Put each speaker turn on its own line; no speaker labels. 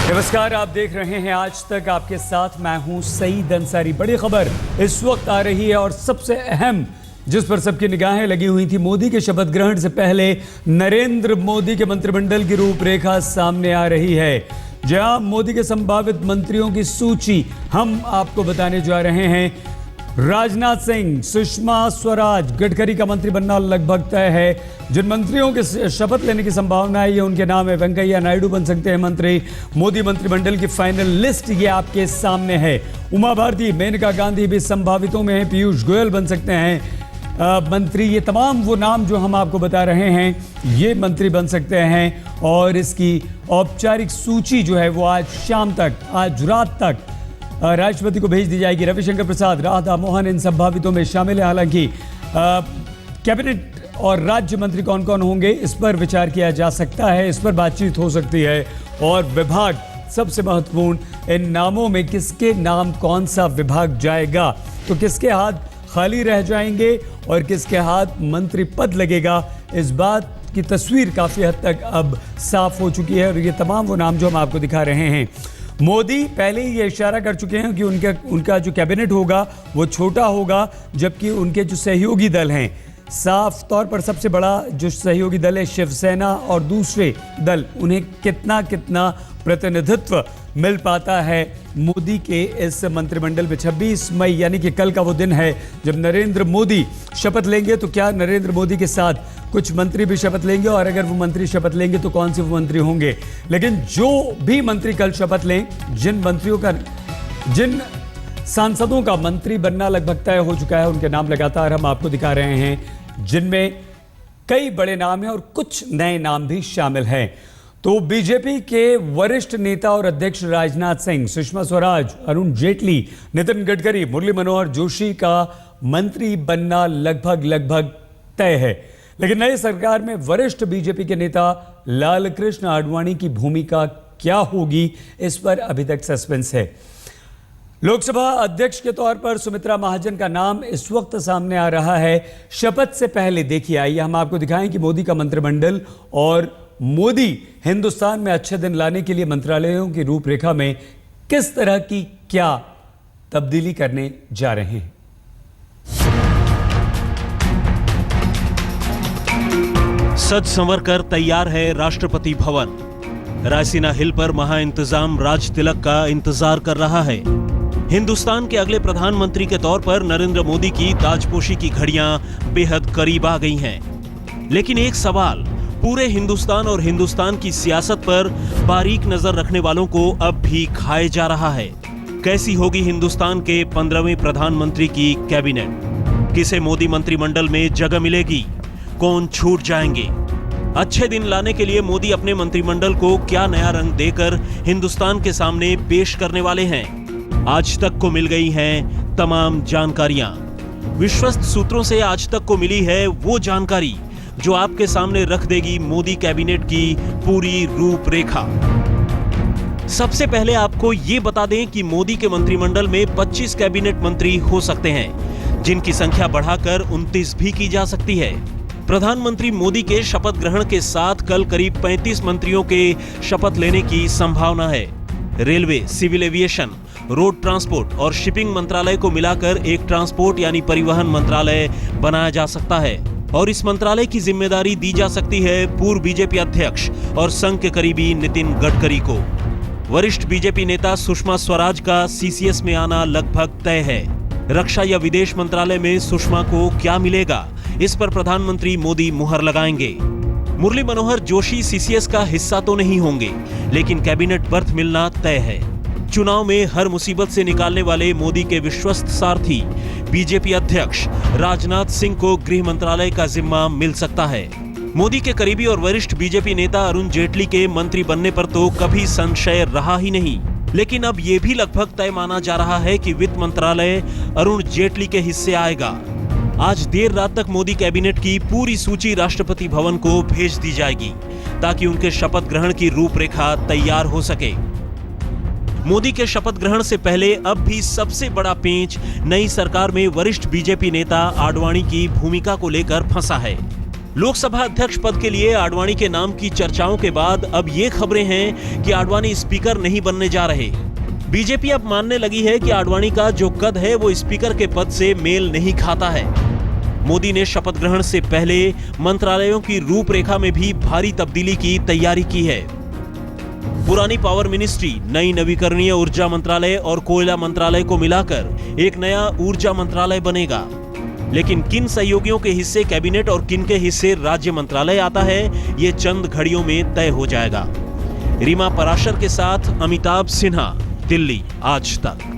नमस्कार, आप देख रहे हैं आज तक। आपके साथ मैं हूं सईद अंसारी। बड़ी खबर इस वक्त आ रही है और सबसे अहम, जिस पर सबकी निगाहें लगी हुई थी। मोदी के शपथ ग्रहण से पहले नरेंद्र मोदी के मंत्रिमंडल की रूपरेखा सामने आ रही है। जहां मोदी के संभावित मंत्रियों की सूची हम आपको बताने जा रहे हैं। राजनाथ सिंह, सुषमा स्वराज, गडकरी का मंत्री बनना लगभग तय है। जिन मंत्रियों के शपथ लेने की संभावना है ये उनके नाम है। वेंकैया नायडू बन सकते हैं मंत्री। मोदी मंत्रिमंडल की फाइनल लिस्ट ये आपके सामने है। उमा भारती, मेनका गांधी भी संभावितों में है। पीयूष गोयल बन सकते हैं मंत्री। ये तमाम वो नाम जो हम आपको बता रहे हैं ये मंत्री बन सकते हैं। और इसकी औपचारिक सूची जो है वो आज शाम तक, आज रात तक राष्ट्रपति को भेज दी जाएगी। रविशंकर प्रसाद, राधा मोहन इन संभावितों में शामिल है। हालांकि कैबिनेट और राज्य मंत्री कौन कौन होंगे इस पर विचार किया जा सकता है, इस पर बातचीत हो सकती है। और विभाग सबसे महत्वपूर्ण, इन नामों में किसके नाम कौन सा विभाग जाएगा, तो किसके हाथ खाली रह जाएंगे और किसके हाथ मंत्री पद लगेगा, इस बात की तस्वीर काफ़ी हद तक अब साफ हो चुकी है। और ये तमाम वो नाम जो हम आपको दिखा रहे हैं, मोदी पहले ही ये इशारा कर चुके हैं कि उनका जो कैबिनेट होगा वो छोटा होगा, जबकि उनके जो सहयोगी दल हैं, साफ तौर पर सबसे बड़ा जो सहयोगी दल है शिवसेना और दूसरे दल, उन्हें कितना कितना प्रतिनिधित्व मिल पाता है मोदी के इस मंत्रिमंडल में। 26 मई यानी कि कल का वो दिन है जब नरेंद्र मोदी शपथ लेंगे। तो क्या नरेंद्र मोदी के साथ कुछ मंत्री भी शपथ लेंगे, और अगर वो मंत्री शपथ लेंगे तो कौन से वो मंत्री होंगे। लेकिन जो भी मंत्री कल शपथ लें, जिन सांसदों का मंत्री बनना लगभग तय हो चुका है, उनके नाम लगातार हम आपको दिखा रहे हैं, जिनमें कई बड़े नाम हैं और कुछ नए नाम भी शामिल हैं। तो बीजेपी के वरिष्ठ नेता और अध्यक्ष राजनाथ सिंह, सुषमा स्वराज, अरुण जेटली, नितिन गडकरी, मुरली मनोहर जोशी का मंत्री बनना लगभग तय है। लेकिन नई सरकार में वरिष्ठ बीजेपी के नेता लालकृष्ण आडवाणी की भूमिका क्या होगी, इस पर अभी तक सस्पेंस है। लोकसभा अध्यक्ष के तौर पर सुमित्रा महाजन का नाम इस वक्त सामने आ रहा है। शपथ से पहले देखिए, आइए हम आपको दिखाएं कि मोदी का मंत्रिमंडल और मोदी हिंदुस्तान में अच्छे दिन लाने के लिए मंत्रालयों की रूपरेखा में किस तरह की क्या तब्दीली करने जा रहे हैं।
सज संवर कर तैयार है राष्ट्रपति भवन। रायसीना हिल पर महा इंतजाम राज तिलक का इंतजार कर रहा है। हिंदुस्तान के अगले प्रधानमंत्री के तौर पर नरेंद्र मोदी की ताजपोशी की घड़ियां बेहद करीब आ गई हैं। लेकिन एक सवाल पूरे हिंदुस्तान और हिंदुस्तान की सियासत पर बारीक नजर रखने वालों को अब भी खाए जा रहा है। कैसी होगी हिंदुस्तान के 15वें प्रधानमंत्री की कैबिनेट? किसे मोदी मंत्रिमंडल में जगह मिलेगी? कौन छूट जाएंगे? अच्छे दिन लाने के लिए मोदी अपने मंत्रिमंडल को क्या नया रंग देकर हिंदुस्तान के सामने पेश करने वाले हैं? आज तक को मिल गई हैं तमाम जानकारियां। विश्वस्त सूत्रों से आज तक को मिली है वो जानकारी जो आपके सामने रख देगी मोदी कैबिनेट की पूरी रूपरेखा। सबसे पहले आपको ये बता दें कि मोदी के मंत्रिमंडल में 25 कैबिनेट मंत्री हो सकते हैं, जिनकी संख्या बढ़ाकर 29 भी की जा सकती है। प्रधानमंत्री मोदी के शपथ ग्रहण के साथ कल करीब 35 मंत्रियों के शपथ लेने की संभावना है। Railway, civil aviation, road transport और शिपिंग मंत्रालय को मिलाकर एक ट्रांसपोर्ट यानी परिवहन मंत्रालय बनाया जा सकता है। और इस मंत्रालय की जिम्मेदारी दी जा सकती है पूर्व बीजेपी अध्यक्ष और संघ के करीबी नितिन गडकरी को। वरिष्ठ बीजेपी नेता सुषमा स्वराज का सीसीएस में आना लगभग तय है। रक्षा या विदेश मंत्रालय में सुषमा को क्या मिलेगा, इस पर प्रधानमंत्री मोदी मुहर लगाएंगे। मुरली मनोहर जोशी सीसीएस का हिस्सा तो नहीं होंगे, लेकिन कैबिनेट बर्थ मिलना तय है। चुनाव में हर मुसीबत से निकालने वाले मोदी के विश्वस्त सारथी बीजेपी अध्यक्ष राजनाथ सिंह को गृह मंत्रालय का जिम्मा मिल सकता है। मोदी के करीबी और वरिष्ठ बीजेपी नेता अरुण जेटली के मंत्री बनने पर तो कभी संशय रहा ही नहीं, लेकिन अब यह भी लगभग तय माना जा रहा है कि वित्त मंत्रालय अरुण जेटली के हिस्से आएगा। आज देर रात तक मोदी कैबिनेट की पूरी सूची राष्ट्रपति भवन को भेज दी जाएगी, ताकि उनके शपथ ग्रहण की रूपरेखा तैयार हो सके। मोदी के शपथ ग्रहण से पहले अब भी सबसे बड़ा पेंच नई सरकार में वरिष्ठ बीजेपी नेता आडवाणी की भूमिका को लेकर फंसा है। लोकसभा अध्यक्ष पद के लिए आडवाणी के नाम की चर्चाओं के बाद अब ये खबरें हैं कि आडवाणी स्पीकर नहीं बनने जा रहे। बीजेपी अब मानने लगी है कि आडवाणी का जो कद है वो स्पीकर के पद से मेल नहीं खाता है। मोदी ने शपथ ग्रहण से पहले मंत्रालयों की रूपरेखा में भी भारी तब्दीली की तैयारी की है। पुरानी पावर मिनिस्ट्री, नई नवीकरणीय ऊर्जा मंत्रालय और कोयला मंत्रालय को मिलाकर एक नया ऊर्जा मंत्रालय बनेगा। लेकिन किन सहयोगियों के हिस्से कैबिनेट और किन के हिस्से राज्य मंत्रालय आता है, ये चंद घड़ियों में तय हो जाएगा। रीमा पराशर के साथ अमिताभ सिन्हा, दिल्ली आज तक।